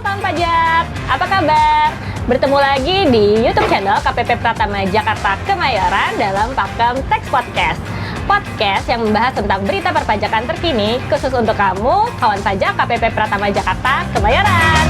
kawan pajak, apa kabar? Bertemu lagi di YouTube channel KPP Pratama Jakarta Kemayoran dalam Pakem Teks Podcast. Podcast yang membahas tentang berita perpajakan terkini khusus untuk kamu, kawan pajak KPP Pratama Jakarta Kemayoran.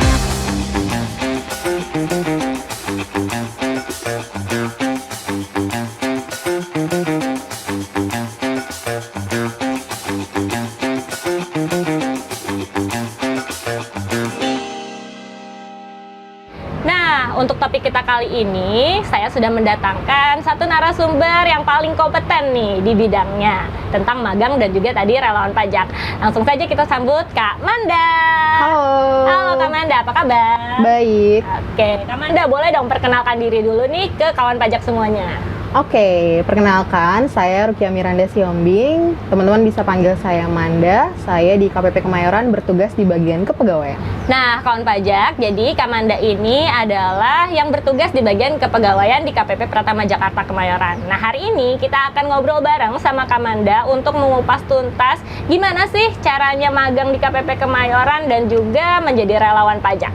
Untuk topik kita kali ini, saya sudah mendatangkan satu narasumber yang paling kompeten nih di bidangnya tentang magang dan juga tadi relawan pajak. Langsung saja kita sambut Kak Manda. Halo. Halo Kak Manda, apa kabar? Baik. Oke, Kak Manda boleh dong perkenalkan diri dulu nih ke kawan pajak semuanya. Oke, perkenalkan saya Rukia Miranda Siombing. Teman-teman bisa panggil saya Manda. Saya di KPP Kemayoran bertugas di bagian kepegawaian. Nah, kawan pajak, jadi Kak Manda ini adalah yang bertugas di bagian kepegawaian di KPP Pratama Jakarta Kemayoran. Nah, hari ini kita akan ngobrol bareng sama Kak Manda untuk mengupas tuntas gimana sih caranya magang di KPP Kemayoran dan juga menjadi relawan pajak.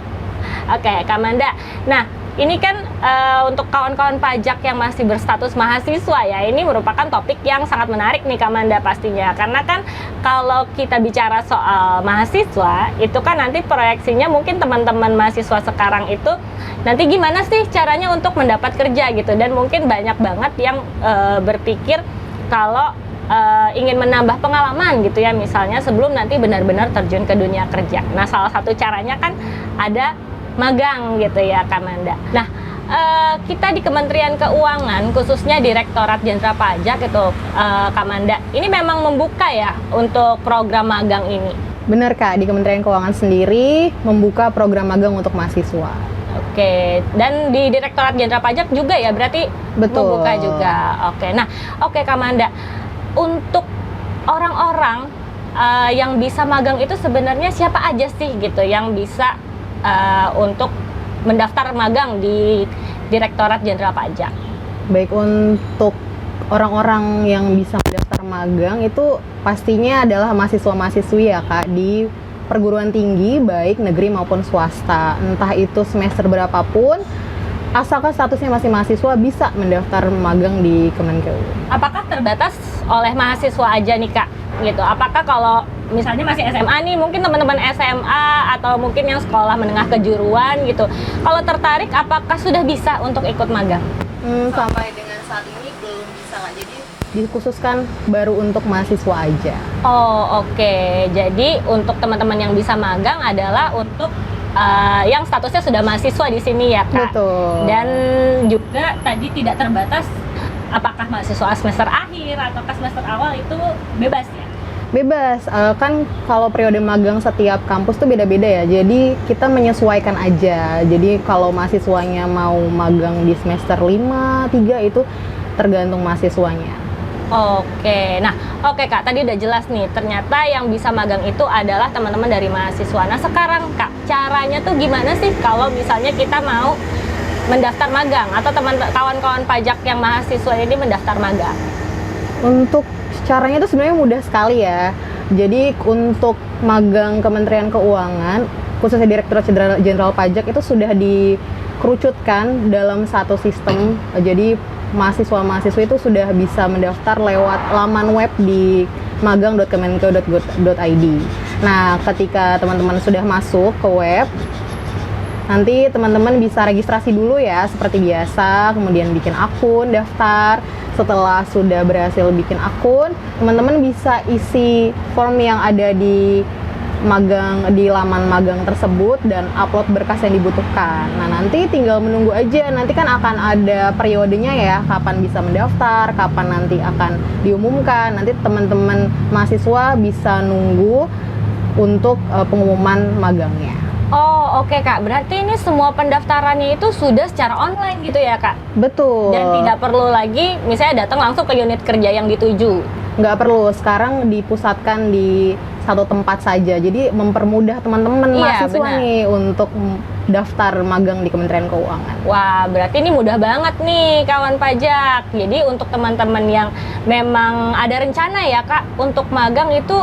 Oke, Kak Manda. Nah, ini kan untuk kawan-kawan pajak yang masih berstatus mahasiswa ya, ini merupakan topik yang sangat menarik nih Kak Manda pastinya. Karena kan kalau kita bicara soal mahasiswa, itu kan nanti proyeksinya mungkin teman-teman mahasiswa sekarang itu nanti gimana sih caranya untuk mendapat kerja gitu. Dan mungkin banyak banget yang berpikir kalau ingin menambah pengalaman gitu ya, misalnya sebelum nanti benar-benar terjun ke dunia kerja. Nah, salah satu caranya kan ada magang gitu ya Kak Manda. Nah, kita di Kementerian Keuangan khususnya Direktorat Jenderal Pajak itu Kak Manda, ini memang membuka ya untuk program magang ini. Benar Kak, di Kementerian Keuangan sendiri membuka program magang untuk mahasiswa. Oke, dan di Direktorat Jenderal Pajak juga ya berarti? Betul. Membuka juga. Oke, nah oke Kak Manda, untuk orang-orang yang bisa magang itu sebenarnya siapa aja sih gitu yang bisa untuk mendaftar magang di Direktorat Jenderal Pajak? Baik, untuk orang-orang yang bisa mendaftar magang itu pastinya adalah mahasiswa-mahasiswi ya Kak, di perguruan tinggi baik negeri maupun swasta. Entah itu semester berapapun, asalkan statusnya masih mahasiswa bisa mendaftar magang di Kemenkeu. Apakah terbatas oleh mahasiswa aja nih Kak? Gitu. Apakah kalau misalnya masih SMA nih, mungkin teman-teman SMA atau mungkin yang sekolah menengah kejuruan gitu, kalau tertarik apakah sudah bisa untuk ikut magang? Sampai dengan saat ini belum bisa Kak, jadi dikhususkan baru untuk mahasiswa aja. Oh oke. Jadi untuk teman-teman yang bisa magang adalah untuk yang statusnya sudah mahasiswa di sini ya Kak? Betul. Dan juga tadi tidak terbatas apakah mahasiswa semester akhir atau semester awal, itu bebas ya? Bebas, kan kalau periode magang setiap kampus tuh beda-beda ya, jadi kita menyesuaikan aja. Jadi kalau mahasiswanya mau magang di semester 5, 3 itu tergantung mahasiswanya. Oke, nah oke Kak, tadi udah jelas nih, ternyata yang bisa magang itu adalah teman-teman dari mahasiswa. Nah sekarang Kak, caranya tuh gimana sih kalau misalnya kita mau mendaftar magang atau kawan-kawan pajak yang mahasiswa ini mendaftar magang? Untuk caranya itu sebenarnya mudah sekali ya. Jadi untuk magang Kementerian Keuangan, khususnya Direktorat Jenderal Pajak itu sudah dikerucutkan dalam satu sistem. Jadi mahasiswa-mahasiswa itu sudah bisa mendaftar lewat laman web di magang.kemenkeu.go.id. Nah, ketika teman-teman sudah masuk ke web, nanti teman-teman bisa registrasi dulu ya seperti biasa, kemudian bikin akun, daftar. Setelah sudah berhasil bikin akun, teman-teman bisa isi form yang ada di laman magang tersebut dan upload berkas yang dibutuhkan. Nah, nanti tinggal menunggu aja. Nanti kan akan ada periodenya ya, kapan bisa mendaftar, kapan nanti akan diumumkan. Nanti teman-teman mahasiswa bisa nunggu untuk pengumuman magangnya. Oh oke Kak, berarti ini semua pendaftarannya itu sudah secara online gitu ya Kak? Betul. Dan tidak perlu lagi misalnya datang langsung ke unit kerja yang dituju? Nggak perlu, sekarang dipusatkan di satu tempat saja, jadi mempermudah teman-teman mahasiswa benar. nih untuk daftar magang di Kementerian Keuangan. Wah, berarti ini mudah banget nih kawan pajak. Jadi untuk teman-teman yang memang ada rencana ya Kak untuk magang itu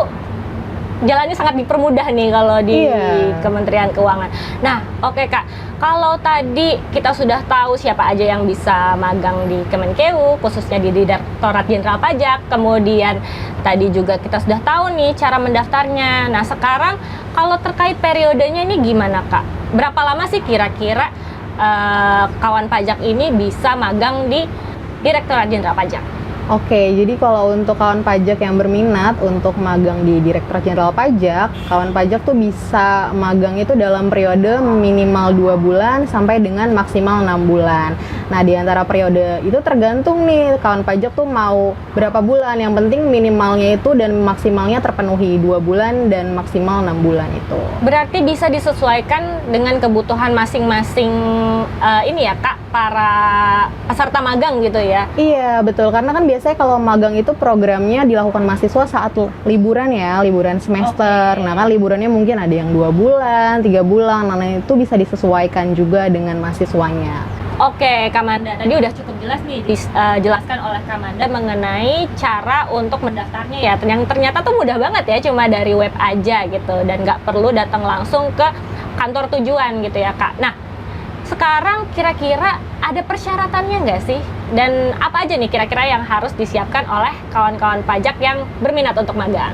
jalannya sangat dipermudah nih kalau di Iya. Kementerian Keuangan. Nah, oke Kak, kalau tadi kita sudah tahu siapa aja yang bisa magang di Kemenkeu, khususnya di Direktorat Jenderal Pajak, kemudian tadi juga kita sudah tahu nih cara mendaftarnya. Nah, sekarang kalau terkait periodenya ini gimana Kak? Berapa lama sih kira-kira kawan pajak ini bisa magang di Direktorat Jenderal Pajak? Oke, jadi kalau untuk kawan pajak yang berminat untuk magang di Direktorat Jenderal Pajak, kawan pajak tuh bisa magang itu dalam periode minimal 2 bulan sampai dengan maksimal 6 bulan. Nah, di antara periode itu tergantung nih kawan pajak tuh mau berapa bulan. Yang penting minimalnya itu dan maksimalnya terpenuhi 2 bulan dan maksimal 6 bulan itu. Berarti bisa disesuaikan dengan kebutuhan masing-masing ini ya Kak, para peserta magang gitu ya? Iya, betul. Karena kan biasanya kalau magang itu programnya dilakukan mahasiswa saat liburan ya, liburan semester. Oke. Nah, kan liburannya mungkin ada yang 2 bulan, 3 bulan. Nah, itu bisa disesuaikan juga dengan mahasiswanya. Oke, Kamanda, tadi udah cukup jelas nih dijelaskan oleh Kamanda mengenai cara untuk mendaftarnya ya. Yang ternyata tuh mudah banget ya, cuma dari web aja gitu dan nggak perlu datang langsung ke kantor tujuan gitu ya Kak. Nah, sekarang kira-kira ada persyaratannya nggak sih? Dan apa aja nih kira-kira yang harus disiapkan oleh kawan-kawan pajak yang berminat untuk magang?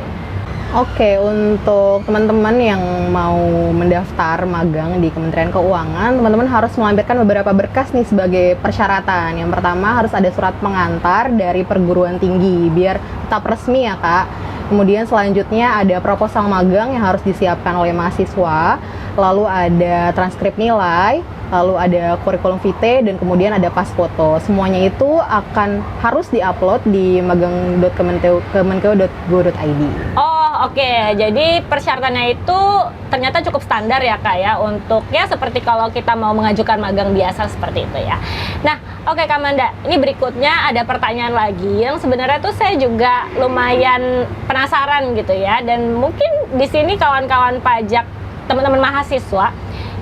Oke, untuk teman-teman yang mau mendaftar magang di Kementerian Keuangan, teman-teman harus melampirkan beberapa berkas nih sebagai persyaratan. Yang pertama harus ada surat pengantar dari perguruan tinggi, biar tetap resmi ya Kak. Kemudian selanjutnya ada proposal magang yang harus disiapkan oleh mahasiswa, lalu ada transkrip nilai, lalu ada kurikulum vitae, dan kemudian ada pas foto. Semuanya itu akan harus diupload di magang.kemenkeu.go.id. Oh, oke. Jadi persyaratannya itu ternyata cukup standar ya Kak ya, untuk ya seperti kalau kita mau mengajukan magang biasa seperti itu ya. Nah, oke Kamanda, ini berikutnya ada pertanyaan lagi yang sebenarnya tuh saya juga lumayan penasaran gitu ya, dan mungkin di sini kawan-kawan pajak, teman-teman mahasiswa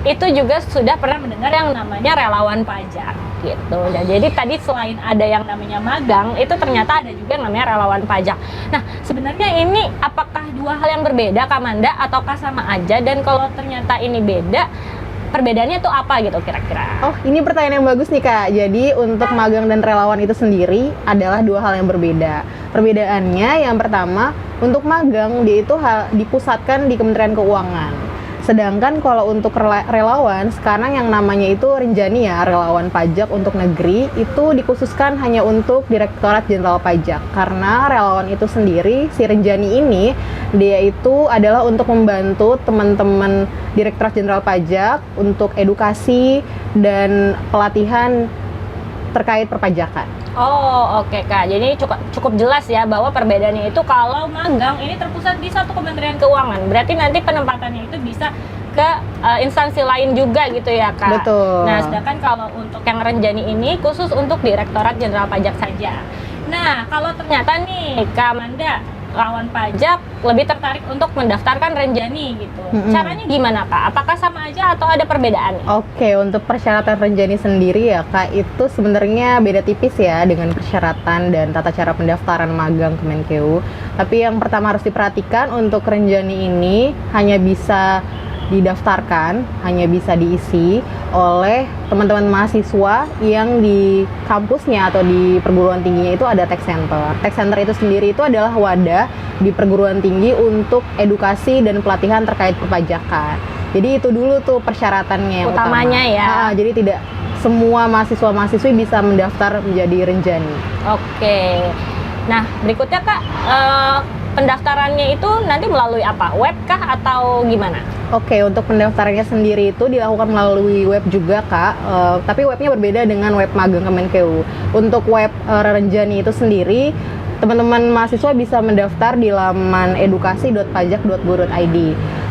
itu juga sudah pernah mendengar yang namanya relawan pajak gitu. Dan jadi tadi selain ada yang namanya magang, itu ternyata ada juga yang namanya relawan pajak. Nah, sebenarnya ini apakah dua hal yang berbeda Kamanda ataukah sama aja? Dan kalau ternyata ini beda, perbedaannya tuh apa gitu kira-kira? Oh, ini pertanyaan yang bagus nih Kak. Jadi untuk magang dan relawan itu sendiri adalah dua hal yang berbeda. Perbedaannya yang pertama, untuk magang dia itu dipusatkan di Kementerian Keuangan. Sedangkan kalau untuk relawan, sekarang yang namanya itu Renjani ya, relawan pajak untuk negeri, itu dikhususkan hanya untuk Direktorat Jenderal Pajak. Karena relawan itu sendiri, si Renjani ini, dia itu adalah untuk membantu teman-teman Direktorat Jenderal Pajak untuk edukasi dan pelatihan terkait perpajakan. Oh, oke Kak. Jadi cukup jelas ya bahwa perbedaannya itu kalau magang ini terpusat di satu Kementerian Keuangan. Berarti nanti penempatannya itu bisa ke instansi lain juga gitu ya Kak. Betul. Nah, sedangkan kalau untuk yang Renjani ini khusus untuk Direktorat Jenderal Pajak saja. Nah, kalau ternyata nih Kamanda lawan pajak lebih tertarik untuk mendaftarkan Renjani gitu. Caranya gimana Kak? Apakah sama aja atau ada perbedaan? Oke, untuk persyaratan Renjani sendiri ya Kak, itu sebenarnya beda tipis ya dengan persyaratan dan tata cara pendaftaran magang Kemenkeu. Tapi yang pertama harus diperhatikan, untuk Renjani ini hanya bisa didaftarkan, hanya bisa diisi oleh teman-teman mahasiswa yang di kampusnya atau di perguruan tingginya itu ada Tech Center. Tech Center itu sendiri itu adalah wadah di perguruan tinggi untuk edukasi dan pelatihan terkait perpajakan. Jadi itu dulu tuh persyaratannya yang utamanya utama. ya. Jadi tidak semua mahasiswa-mahasiswi bisa mendaftar menjadi Renjani. Oke. Nah, berikutnya Kak, pendaftarannya itu nanti melalui apa? Web kah atau gimana? Oke, untuk pendaftarannya sendiri itu dilakukan melalui web juga Kak, tapi webnya berbeda dengan web magang Kemenkeu. Untuk web Renjani itu sendiri, teman-teman mahasiswa bisa mendaftar di laman edukasi.pajak.go.id.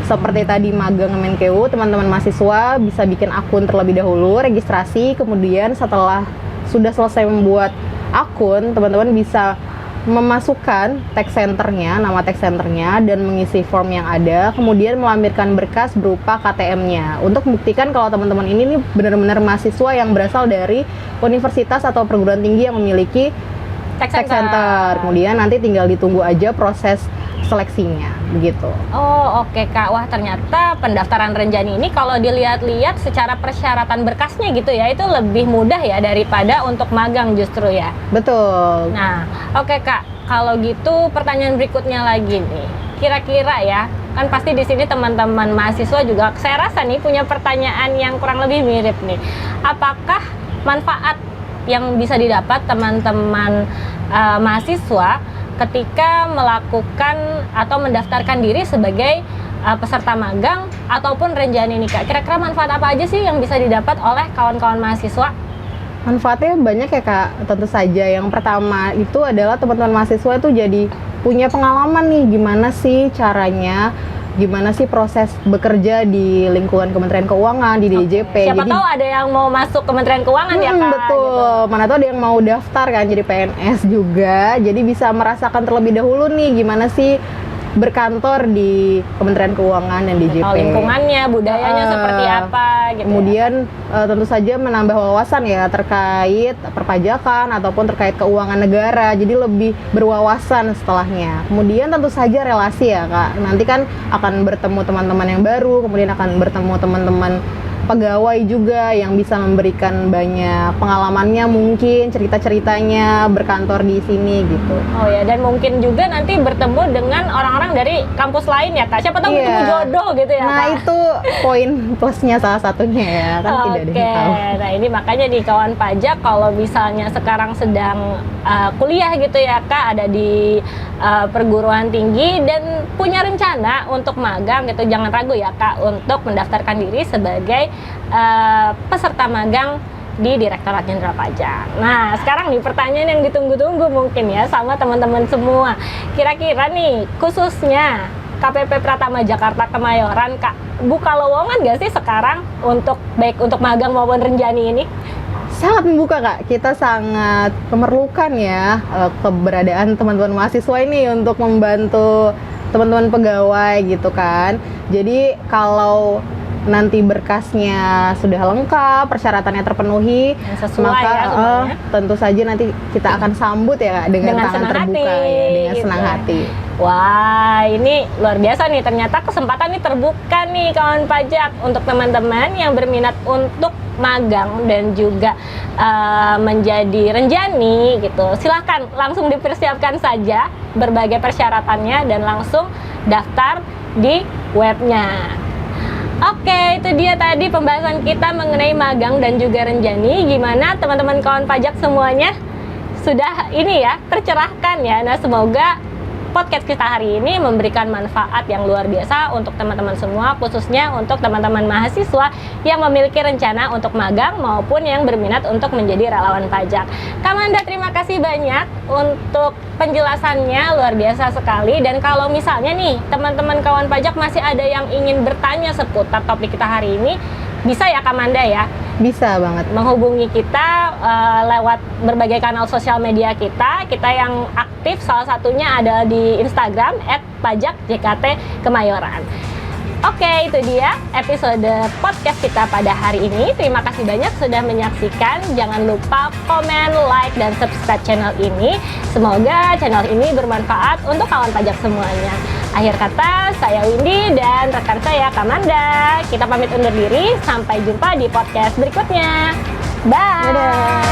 Seperti tadi magang Kemenkeu, teman-teman mahasiswa bisa bikin akun terlebih dahulu, registrasi, kemudian setelah sudah selesai membuat akun, teman-teman bisa memasukkan tag centernya, nama tag centernya, dan mengisi form yang ada, kemudian melampirkan berkas berupa KTM-nya untuk membuktikan kalau teman-teman ini nih benar-benar mahasiswa yang berasal dari universitas atau perguruan tinggi yang memiliki tag center. Kemudian nanti tinggal ditunggu aja proses seleksinya begitu. Oh oke Kak, wah ternyata pendaftaran Renjani ini kalau dilihat-lihat secara persyaratan berkasnya gitu ya, itu lebih mudah ya daripada untuk magang justru ya. Betul. Nah oke Kak, kalau gitu pertanyaan berikutnya lagi nih, kira-kira ya, kan pasti di sini teman-teman mahasiswa juga saya rasa nih punya pertanyaan yang kurang lebih mirip nih. Apakah manfaat yang bisa didapat teman-teman mahasiswa ketika melakukan atau mendaftarkan diri sebagai peserta magang ataupun Renjani nih Kak? Kira-kira manfaat apa aja sih yang bisa didapat oleh kawan-kawan mahasiswa? Manfaatnya banyak ya Kak, tentu saja. Yang pertama itu adalah teman-teman mahasiswa itu jadi punya pengalaman nih, gimana sih caranya, gimana sih proses bekerja di lingkungan Kementerian Keuangan, di DJP. Siapa Jadi, tahu ada yang mau masuk Kementerian Keuangan ya Kak? betul. Gitu. Mana tahu ada yang mau daftar kan jadi PNS juga. Jadi bisa merasakan terlebih dahulu nih gimana sih berkantor di Kementerian Keuangan dan DJP. Oh, lingkungannya, budayanya seperti apa gitu. Kemudian tentu saja menambah wawasan ya terkait perpajakan ataupun terkait keuangan negara. Jadi lebih berwawasan setelahnya. Kemudian tentu saja relasi ya Kak. Nanti kan akan bertemu teman-teman yang baru, kemudian akan bertemu teman-teman pegawai juga yang bisa memberikan banyak pengalamannya, mungkin cerita-ceritanya berkantor di sini gitu. Oh ya, dan mungkin juga nanti bertemu dengan orang-orang dari kampus lain ya Kak. Siapa tahu Iya. bertemu jodoh gitu ya Nah Kak. itu poin plusnya salah satunya ya kan, tidak ada yang tahu. Nah ini makanya di kawan pajak kalau misalnya sekarang sedang kuliah gitu ya Kak, ada di perguruan tinggi dan punya rencana untuk magang gitu, jangan ragu ya Kak untuk mendaftarkan diri sebagai peserta magang di Direktorat Jenderal Pajak. Nah, sekarang nih pertanyaan yang ditunggu-tunggu mungkin ya sama teman-teman semua. Kira-kira nih khususnya KPP Pratama Jakarta Kemayoran Kak, buka lowongan nggak sih sekarang untuk baik untuk magang maupun Renjani ini? Sangat membuka Kak, kita sangat memerlukan ya keberadaan teman-teman mahasiswa ini untuk membantu teman-teman pegawai gitu kan. Jadi kalau nanti berkasnya sudah lengkap, persyaratannya terpenuhi, Yang sesuai maka ya semuanya. tentu saja nanti kita akan sambut ya Kak, dengan tangan senang terbuka hati, ya, dengan gitu. senang hati. Wah, ini luar biasa nih. Ternyata kesempatan ini terbuka nih kawan pajak untuk teman-teman yang berminat untuk magang dan juga menjadi Renjani gitu. Silahkan langsung dipersiapkan saja berbagai persyaratannya dan langsung daftar di webnya. Oke, itu dia tadi pembahasan kita mengenai magang dan juga Renjani. Gimana teman-teman kawan pajak semuanya? Sudah ini ya, tercerahkan ya. Nah, semoga podcast kita hari ini memberikan manfaat yang luar biasa untuk teman-teman semua, khususnya untuk teman-teman mahasiswa yang memiliki rencana untuk magang maupun yang berminat untuk menjadi relawan pajak. Kamanda, terima kasih banyak untuk penjelasannya, luar biasa sekali. Dan kalau misalnya nih teman-teman kawan pajak masih ada yang ingin bertanya seputar topik kita hari ini, bisa ya Kamanda ya Bisa banget. menghubungi kita lewat berbagai kanal sosial media kita yang aktif, salah satunya ada di Instagram @pajakjkt_kemayoran. Oke, itu dia episode podcast kita pada hari ini. Terima kasih banyak sudah menyaksikan. Jangan lupa komen, like, dan subscribe channel ini. Semoga channel ini bermanfaat untuk kawan pajak semuanya. Akhir kata, saya Windy dan rekan saya Kamanda. Kita pamit undur diri. Sampai jumpa di podcast berikutnya. Bye! Dadah.